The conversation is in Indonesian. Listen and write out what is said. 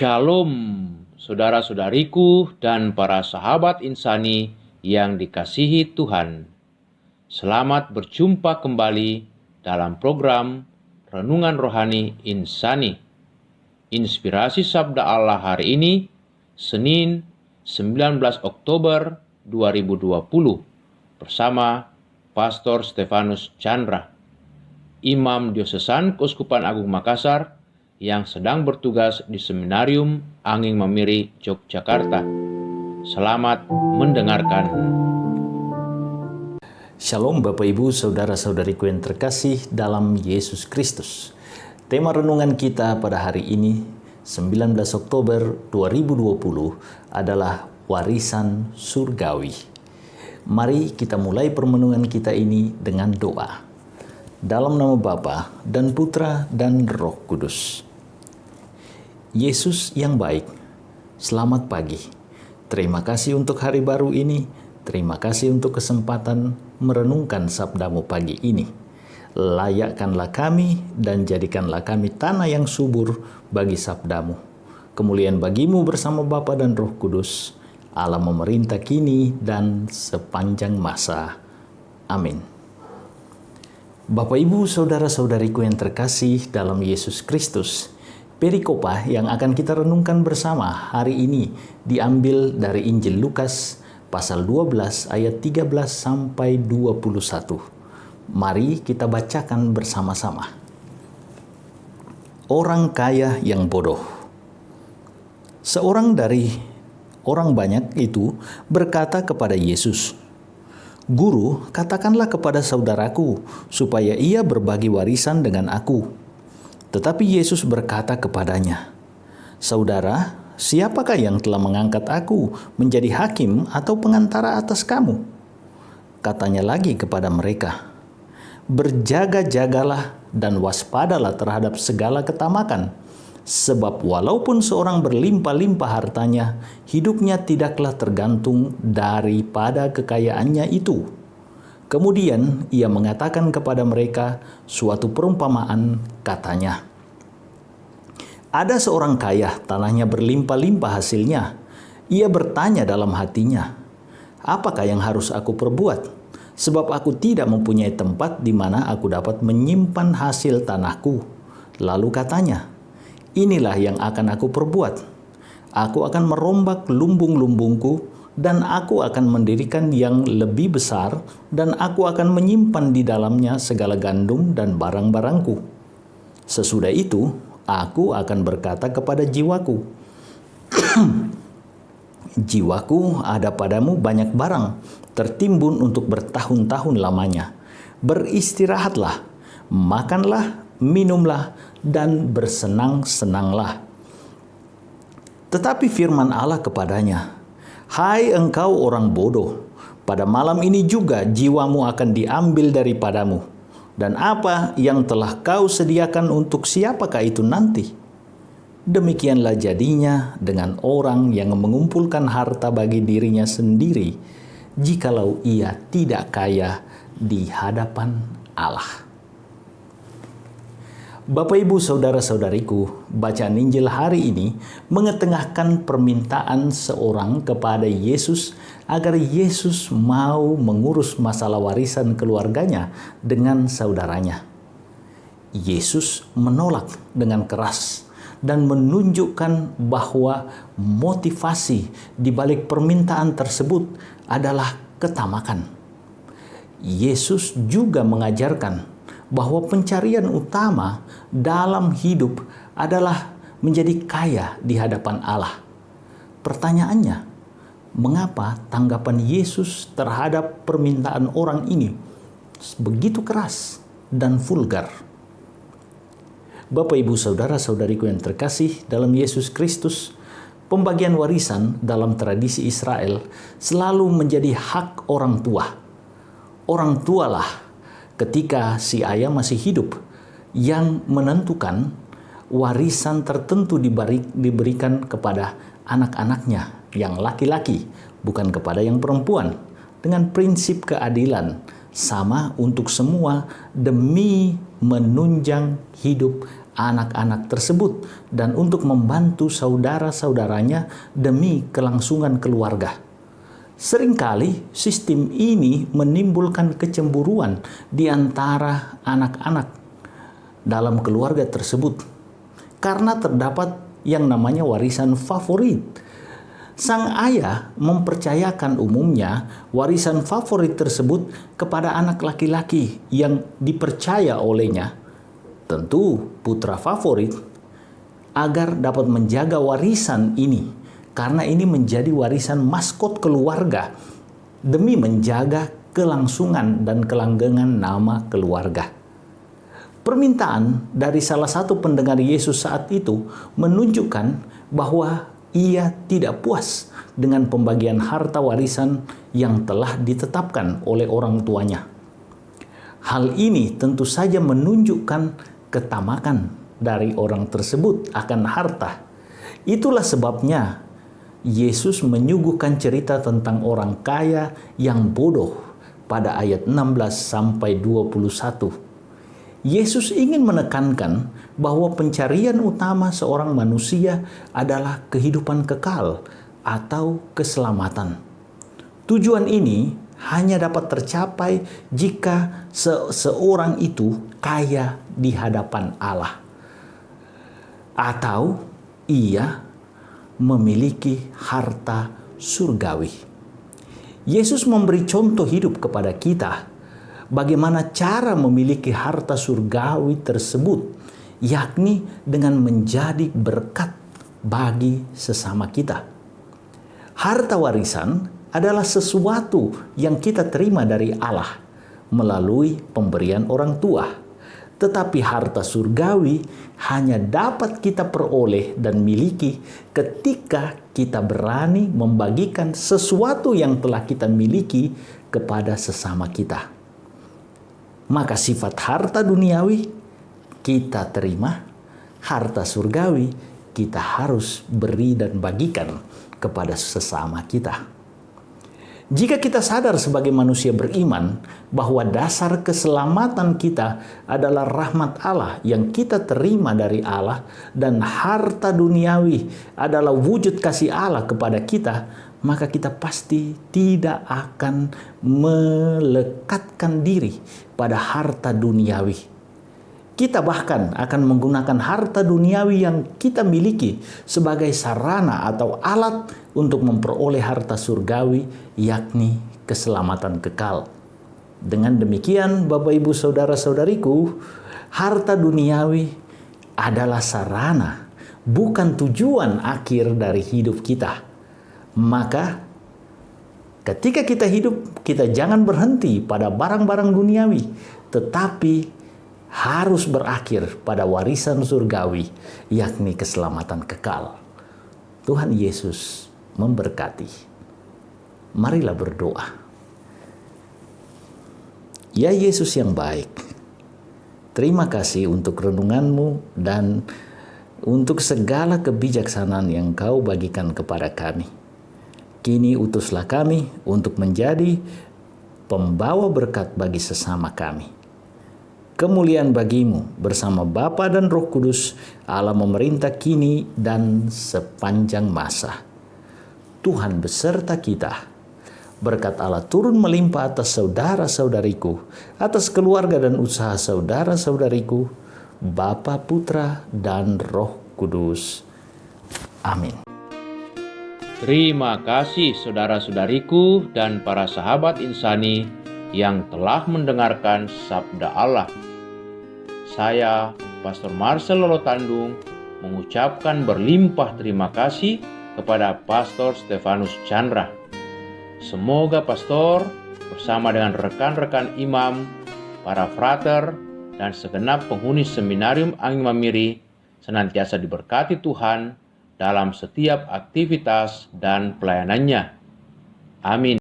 Shalom, saudara-saudariku dan para sahabat insani yang dikasihi Tuhan. Selamat berjumpa kembali dalam program Renungan Rohani Insani. Inspirasi Sabda Allah hari ini, Senin 19 Oktober 2020, bersama Pastor Stefanus Chandra, Imam Diosesan Keuskupan Agung Makassar, yang sedang bertugas di Seminarium Angin Mamiri, Yogyakarta. Selamat mendengarkan. Shalom Bapak Ibu, Saudara-saudariku yang terkasih dalam Yesus Kristus. Tema renungan kita pada hari ini, 19 Oktober 2020, adalah warisan surgawi. Mari kita mulai permenungan kita ini dengan doa. Dalam nama Bapa dan Putra dan Roh Kudus. Yesus yang baik, selamat pagi. Terima kasih untuk hari baru ini. Terima kasih untuk kesempatan merenungkan sabda-Mu pagi ini. Layakkanlah kami dan jadikanlah kami tanah yang subur bagi sabda-Mu. Kemuliaan bagi-Mu bersama Bapa dan Roh Kudus, Allah memerintah kini dan sepanjang masa. Amin. Bapak Ibu, saudara-saudariku yang terkasih dalam Yesus Kristus, perikopah yang akan kita renungkan bersama hari ini diambil dari Injil Lukas pasal 12 ayat 13 sampai 21. Mari kita bacakan bersama-sama. Orang kaya yang bodoh. Seorang dari orang banyak itu berkata kepada Yesus, "Guru, katakanlah kepada saudaraku supaya ia berbagi warisan dengan aku." Tetapi Yesus berkata kepadanya, "Saudara, siapakah yang telah mengangkat aku menjadi hakim atau pengantara atas kamu?" Katanya lagi kepada mereka, "Berjaga-jagalah dan waspadalah terhadap segala ketamakan, sebab walaupun seorang berlimpah-limpah hartanya, hidupnya tidaklah tergantung daripada kekayaannya itu." Kemudian ia mengatakan kepada mereka suatu perumpamaan, katanya, "Ada seorang kaya, tanahnya berlimpah-limpah hasilnya. Ia bertanya dalam hatinya, 'Apakah yang harus aku perbuat? Sebab aku tidak mempunyai tempat di mana aku dapat menyimpan hasil tanahku.' Lalu katanya, 'Inilah yang akan aku perbuat. Aku akan merombak lumbung-lumbungku, dan aku akan mendirikan yang lebih besar, dan aku akan menyimpan di dalamnya segala gandum dan barang-barangku. Sesudah itu, aku akan berkata kepada jiwaku, jiwaku, ada padamu banyak barang, tertimbun untuk bertahun-tahun lamanya. Beristirahatlah, makanlah, minumlah, dan bersenang-senanglah.' Tetapi firman Allah kepadanya, 'Hai engkau orang bodoh, pada malam ini juga jiwamu akan diambil daripadamu. Dan apa yang telah kau sediakan untuk siapakah itu nanti?' Demikianlah jadinya dengan orang yang mengumpulkan harta bagi dirinya sendiri, jikalau ia tidak kaya di hadapan Allah." Bapak Ibu, saudara-saudariku, bacaan Injil hari ini mengetengahkan permintaan seorang kepada Yesus agar Yesus mau mengurus masalah warisan keluarganya dengan saudaranya. Yesus menolak dengan keras dan menunjukkan bahwa motivasi di balik permintaan tersebut adalah ketamakan. Yesus juga mengajarkan bahwa pencarian utama dalam hidup adalah menjadi kaya di hadapan Allah. Pertanyaannya, mengapa tanggapan Yesus terhadap permintaan orang ini begitu keras dan vulgar? Bapak, Ibu, saudara-saudariku yang terkasih dalam Yesus Kristus, pembagian warisan dalam tradisi Israel selalu menjadi hak orang tua. Orang tualah ketika si ayah masih hidup yang menentukan warisan tertentu diberikan kepada anak-anaknya yang laki-laki, bukan kepada yang perempuan, dengan prinsip keadilan sama untuk semua demi menunjang hidup anak-anak tersebut dan untuk membantu saudara-saudaranya demi kelangsungan keluarga. Seringkali sistem ini menimbulkan kecemburuan di antara anak-anak dalam keluarga tersebut karena terdapat yang namanya warisan favorit. Sang ayah mempercayakan umumnya warisan favorit tersebut kepada anak laki-laki yang dipercaya olehnya, tentu putra favorit, agar dapat menjaga warisan ini karena ini menjadi warisan maskot keluarga demi menjaga kelangsungan dan kelanggengan nama keluarga. Permintaan dari salah satu pendengar Yesus saat itu menunjukkan bahwa ia tidak puas dengan pembagian harta warisan yang telah ditetapkan oleh orang tuanya. Hal ini tentu saja menunjukkan ketamakan dari orang tersebut akan harta. Itulah sebabnya Yesus menyuguhkan cerita tentang orang kaya yang bodoh pada ayat 16 sampai 21. Yesus ingin menekankan bahwa pencarian utama seorang manusia adalah kehidupan kekal atau keselamatan. Tujuan ini hanya dapat tercapai jika seseorang itu kaya di hadapan Allah, atau ia memiliki harta surgawi. Yesus memberi contoh hidup kepada kita bagaimana cara memiliki harta surgawi tersebut, yakni dengan menjadi berkat bagi sesama kita. Harta warisan adalah sesuatu yang kita terima dari Allah melalui pemberian orang tua. Tetapi harta surgawi hanya dapat kita peroleh dan miliki ketika kita berani membagikan sesuatu yang telah kita miliki kepada sesama kita. Maka sifat harta duniawi kita terima, harta surgawi kita harus beri dan bagikan kepada sesama kita. Jika kita sadar sebagai manusia beriman bahwa dasar keselamatan kita adalah rahmat Allah yang kita terima dari Allah dan harta duniawi adalah wujud kasih Allah kepada kita, maka kita pasti tidak akan melekatkan diri pada harta duniawi. Kita bahkan akan menggunakan harta duniawi yang kita miliki sebagai sarana atau alat untuk memperoleh harta surgawi, yakni keselamatan kekal. Dengan demikian, Bapak Ibu Saudara-saudariku, harta duniawi adalah sarana, bukan tujuan akhir dari hidup kita. Maka ketika kita hidup, kita jangan berhenti pada barang-barang duniawi, tetapi harus berakhir pada warisan surgawi, yakni keselamatan kekal. Tuhan Yesus memberkati. Marilah berdoa. Ya Yesus yang baik, terima kasih untuk renungan-Mu dan untuk segala kebijaksanaan yang Kau bagikan kepada kami. Kini utuslah kami untuk menjadi pembawa berkat bagi sesama kami. Kemuliaan bagimu bersama Bapa dan Roh Kudus, Allah memerintah kini dan sepanjang masa. Tuhan beserta kita. Berkat Allah turun melimpah atas saudara-saudariku, atas keluarga dan usaha saudara-saudariku, Bapa, Putra, dan Roh Kudus. Amin. Terima kasih saudara-saudariku dan para sahabat insani yang telah mendengarkan sabda Allah. Saya, Pastor Marcel Lolotandung, mengucapkan berlimpah terima kasih kepada Pastor Stefanus Chandra. Semoga Pastor bersama dengan rekan-rekan imam, para frater, dan segenap penghuni seminarium Angin Mamiri senantiasa diberkati Tuhan dalam setiap aktivitas dan pelayanannya. Amin.